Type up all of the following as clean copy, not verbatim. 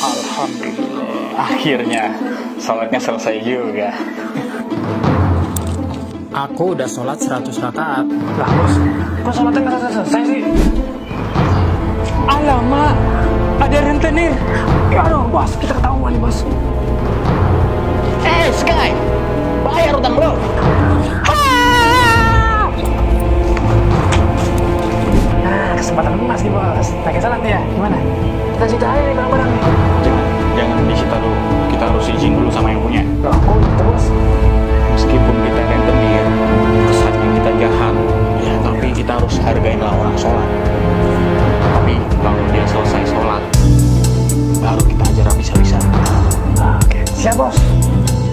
Alhamdulillah, akhirnya sholatnya selesai juga. Aku udah sholat 100 rakaat. Lah bos, kok sholatnya nggak selesai sih? Alamak, ada rentenir. Ya aduh bos, kita ketahuan nih bos. Sky, bayar utang lo. Nah, kesempatan emas nih bos. Pakai salat ya, gimana? Kita sita aja nih barang-barang nih. Jangan disita dulu. Kita harus izin dulu sama yang punya. Loh, kok gitu bos? Meskipun kita rentenir, kesannya kita jahat, ya tapi kita harus hargain lah orang sholat. Tapi kalau dia selesai sholat, baru kita ajar bisa-bisa. Oke, siap bos.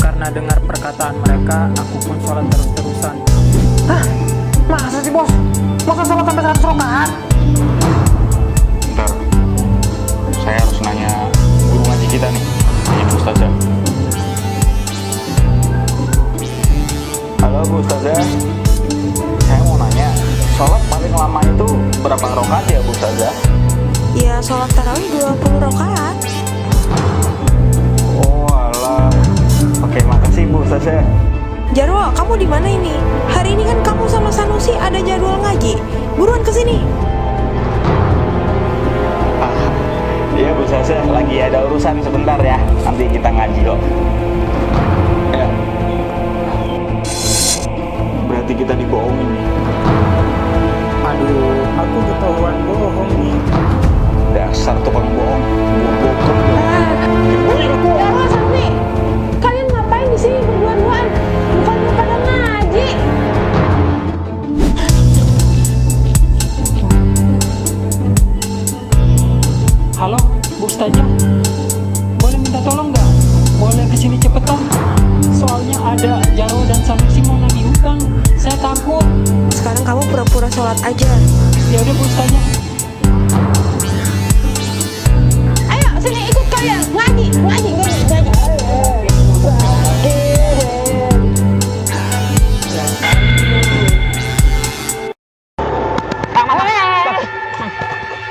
Karena dengar perkataan mereka, aku pun sholat terus-terusan. Hah? Masa sih bos? Masa sholat sampai 100 rakaat? Bentar, saya harus nanya guru ngaji kita nih, nanya Bu Ustazah. Halo Bu Ustazah, saya mau nanya, sholat paling lama itu berapa rakaat ya Bu Ustazah? Ya, sholat tarawih 20 rakaat. Oh alah, oke makasih Bu Ustazah. Jarwo, kamu di mana ini? Hari ini kan kamu sama Sanusi ada jadwal ngaji. Buruan kesini. Iya Bu Ustazah, lagi ada urusan sebentar ya, nanti kita ngaji kok. Ya. Berarti kita dibohongin nih. Aduh, aku ketahuan bohong nih. Dasar tukang bohong, bohong. Jarwo, Sanusi, kalian ngapain di sini berdua-duaan? Bukan pada ngaji. Halo, Bu Ustazah. Boleh minta tolong nggak? Boleh kesini cepetan. Soalnya ada Jarwo dan Sanusi mau nagih hutang. Saya takut. Sekarang kamu pura-pura sholat aja. Ya udah Bu Ustazah. Ayo, sini ikut kalian. Ngaji.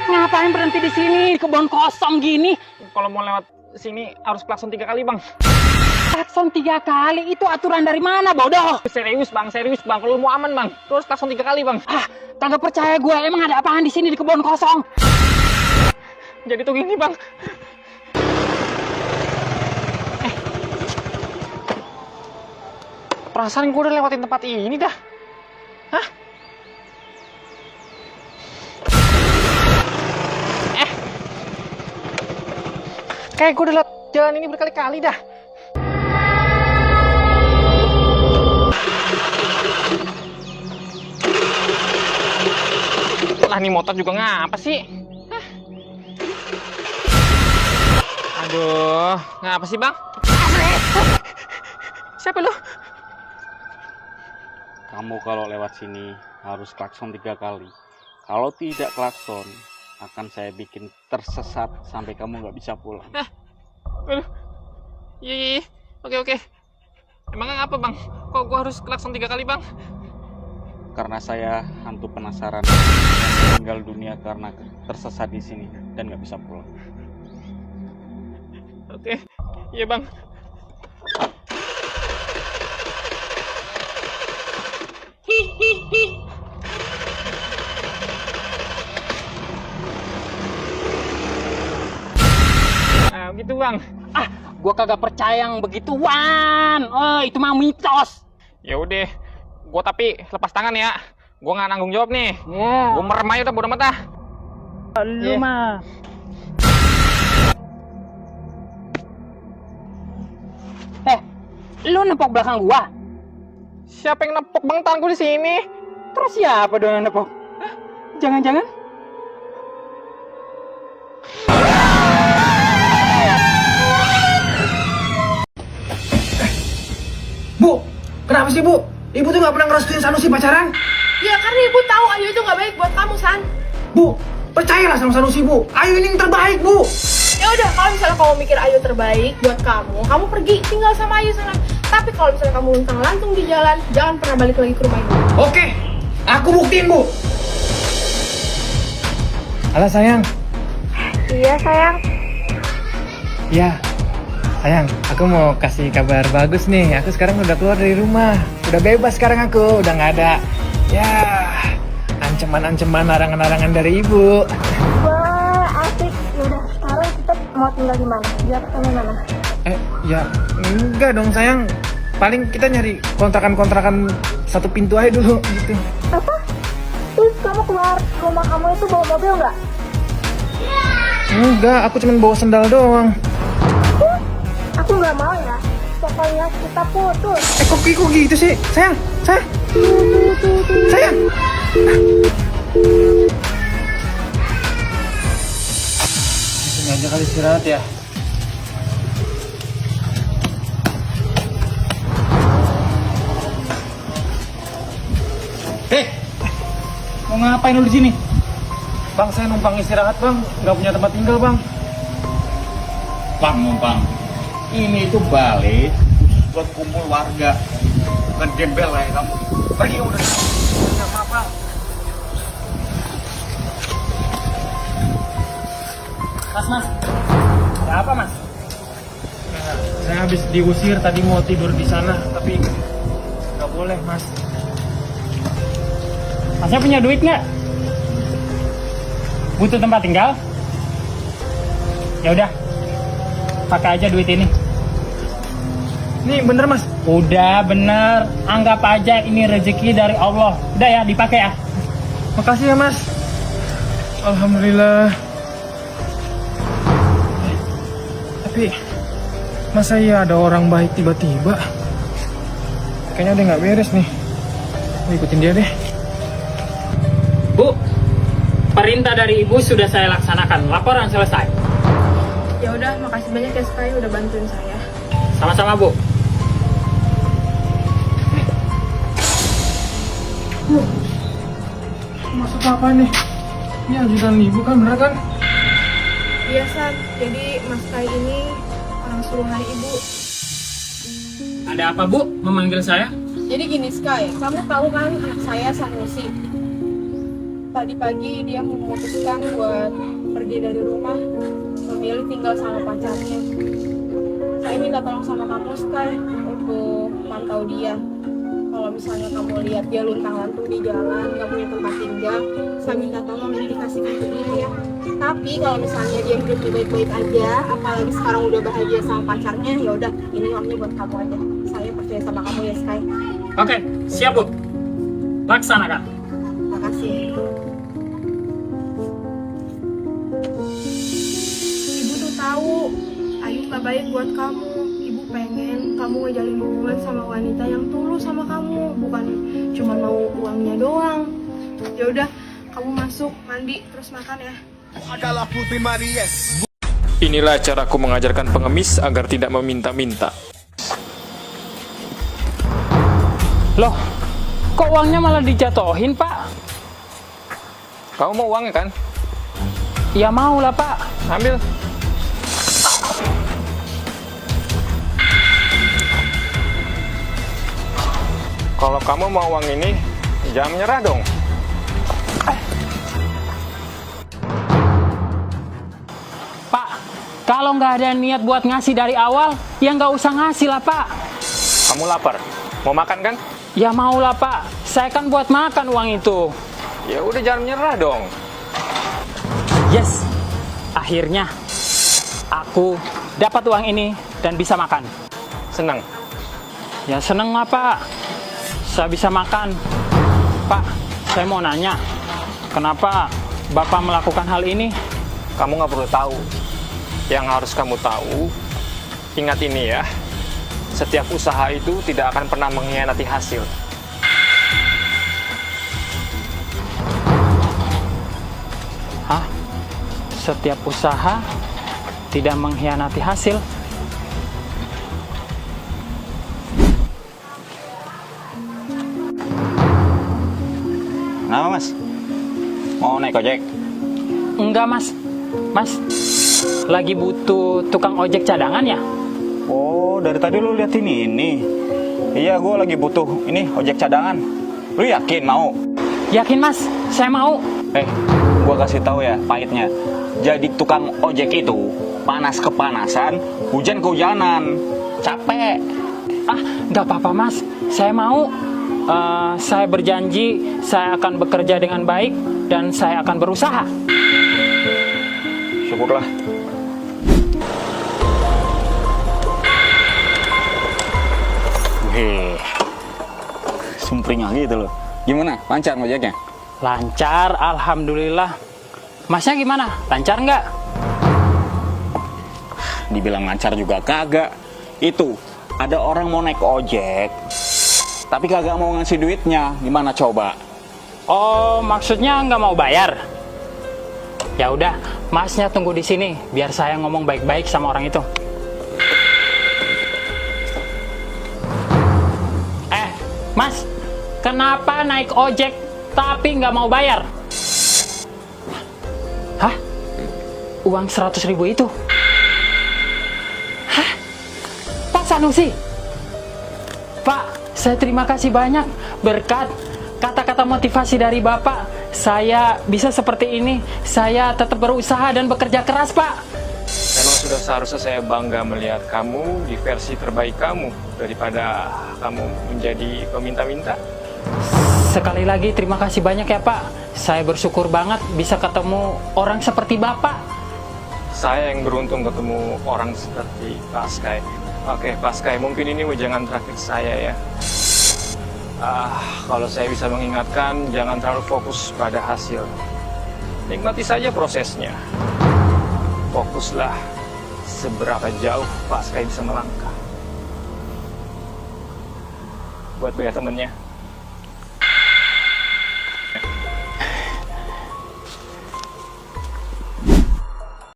Ngapain berhenti di sini? Kebun kosong gini. Kalau mau lewat sini harus klakson 3 kali, Bang. Klakson 3 kali? Itu aturan dari mana, bodoh? Serius, Bang. Kalau mau aman, Bang, terus klakson 3 kali, Bang. Kagak percaya gue. Emang ada apaan di sini di kebun kosong? Jadi tuh gini, Bang. Perasaan gue udah lewatin tempat ini dah. Hah? Kayak gue udah lewat jalan ini berkali-kali dah. Lah nih motor juga ngapa sih? Hah? Aduh, ngapa sih bang? Siapa lu? Kamu kalau lewat sini harus klakson 3 kali. Kalau tidak klakson, akan saya bikin tersesat sampai kamu nggak bisa pulang. Aduh. Iya. Oke. Emangnya apa bang? Kok gua harus klakson 3 kali bang? Karena saya hantu penasaran meninggal dunia karena tersesat di sini dan nggak bisa pulang. Oke. Iya bang. Nah, gitu bang. Gua kagak percaya yang begituan. Oh, itu mah mitos. Ya udah, gua tapi lepas tangan ya. Gua nggak nanggung jawab nih. Gua merem aja udah bodo amat dah. Lu mah. Lu nepok belakang gua? Siapa yang nepok bang tangan gua di sini? Terus siapa dong yang nepok? Jangan-jangan? Bu, kenapa sih Bu? Ibu tuh gak pernah ngerestuin Sanusi pacaran? Ya karena ibu tahu Ayu itu gak baik buat kamu, San. Bu, percayalah sama Sanusi Bu. Ayu ini yang terbaik Bu. Ya udah, kalau misalnya kamu mikir Ayu terbaik buat kamu pergi tinggal sama Ayu sana. Tapi kalau misalnya kamu luntang lantung di jalan, jangan pernah balik lagi ke rumah ibu. Oke, aku buktiin Bu. Halo sayang. Iya sayang. Ya, sayang, aku mau kasih kabar bagus nih. Aku sekarang udah keluar dari rumah. Udah bebas sekarang aku. Udah nggak ada, ya, ancaman-ancaman, larangan-larangan dari ibu. Wah, asik. Yaudah, sekarang kita mau tinggal di mana? Biar ketemu mana? Ya, enggak dong sayang. Paling kita nyari kontrakan-kontrakan satu pintu aja dulu gitu. Apa? Terus kamu keluar rumah kamu itu bawa mobil nggak? Enggak, aku cuma bawa sendal doang. Aku nggak mau ya. Pokoknya kita putus. Kok gitu sih? Sayang. Di sini aja kali istirahat ya. Mau ngapain lu di sini? Bang, saya numpang istirahat bang. Nggak punya tempat tinggal bang. Bang, numpang. Ini itu balik khusus buat kumpul warga. Bukan gembel kayak kamu. Pergi udah. Nggak apa-apa. Mas. Ada apa, Mas? Saya habis diusir tadi mau tidur di sana, tapi nggak boleh mas. Masnya punya duit nggak? Butuh tempat tinggal? Ya udah, pakai aja duit ini. Nih bener mas. Udah bener, anggap aja ini rezeki dari Allah. Udah ya, dipakai ya. Makasih ya mas. Alhamdulillah. Tapi masa iya ada orang baik tiba-tiba? Kayaknya dia nggak beres nih. Mau ikutin dia deh. Bu, perintah dari ibu sudah saya laksanakan. Laporan selesai. Ya udah, makasih banyak ya Sky udah bantuin saya. Sama-sama, Bu. Maksud apa nih? Ini ajudan ibu kan, bener kan? Iya San, jadi Mas Sky ini orang suruhan ibu. Ada apa, Bu? Memanggil saya? Jadi gini Sky, kamu tahu kan anak saya Sanusi. Tadi pagi dia memutuskan buat pergi dari rumah, memilih tinggal sama pacarnya. Saya minta tolong sama kamu Sky untuk pantau dia. Kalau misalnya kamu lihat dia luntang-lantung di jalan, nggak punya tempat tinggal, saya minta tolong ini dikasihkan ke dia ya. Tapi kalau misalnya dia hidupnya baik-baik aja, apalagi sekarang udah bahagia sama pacarnya, ya udah ini uangnya buat kamu aja. Saya percaya sama kamu ya Sky. Oke, siap, Bu. Laksanakan. Makasih. Ibu tuh tahu Ayu gak baik buat kamu. Ibu pengen kamu ngejalin hubungan sama wanita yang tulus sama kamu, bukan cuma mau uangnya doang. Ya udah, kamu masuk mandi terus makan ya. Adalah Putri Maries. Inilah caraku mengajarkan pengemis agar tidak meminta-minta. Loh, kok uangnya malah dijatohin, Pak? Kamu mau uangnya kan? Ya mau lah, Pak. Ambil. Kalau kamu mau uang ini, jangan menyerah dong. Pak, kalau nggak ada niat buat ngasih dari awal, ya nggak usah ngasih lah, Pak. Kamu lapar? Mau makan kan? Ya mau lah, Pak. Saya kan buat makan uang itu. Ya udah jangan menyerah dong. Yes, akhirnya aku dapat uang ini dan bisa makan. Senang. Ya seneng lah, Pak. Saya bisa makan. Pak, saya mau nanya, kenapa Bapak melakukan hal ini? Kamu nggak perlu tahu. Yang harus kamu tahu, ingat ini ya. Setiap usaha itu tidak akan pernah mengkhianati hasil. Hah? Setiap usaha tidak mengkhianati hasil? Kenapa mas? Mau naik ojek? Enggak, Mas. Mas, lagi butuh tukang ojek cadangan ya? Oh, dari tadi lu liatin ini. Iya, gue lagi butuh ini ojek cadangan. Lu yakin mau? Yakin, Mas. Saya mau. Gue kasih tahu ya pahitnya. Jadi tukang ojek itu Panas-kepanasan, hujan kehujanan. Capek. Ah, nggak apa-apa mas, saya mau. Saya berjanji saya akan bekerja dengan baik dan saya akan berusaha. Syukurlah. Wih, sumpringnya gitu loh. Gimana? Lancar ngojeknya? Lancar, alhamdulillah. Masnya gimana? Lancar nggak? Dibilang lancar juga kagak. Itu, ada orang mau naik ojek, tapi kagak mau ngasih duitnya. Gimana coba? Oh, maksudnya nggak mau bayar? Ya udah, masnya tunggu di sini biar saya ngomong baik-baik sama orang itu. Mas, kenapa naik ojek tapi nggak mau bayar? Hah? Uang 100.000 itu? Hah? Pak Sanusi? Pak, saya terima kasih banyak. Berkat kata-kata motivasi dari Bapak, saya bisa seperti ini. Saya tetap berusaha dan bekerja keras, Pak. Memang sudah seharusnya saya bangga melihat kamu di versi terbaik kamu daripada kamu menjadi peminta-minta. Sekali lagi terima kasih banyak ya Pak. Saya bersyukur banget bisa ketemu orang seperti Bapak. Saya yang beruntung ketemu orang seperti Pak Sky. Oke, Pak Sky, mungkin ini wejangan terakhir saya ya. Kalau saya bisa mengingatkan, jangan terlalu fokus pada hasil. Nikmati saja prosesnya. Fokuslah seberapa jauh Pak Sky bisa melangkah. Buat banyak temennya.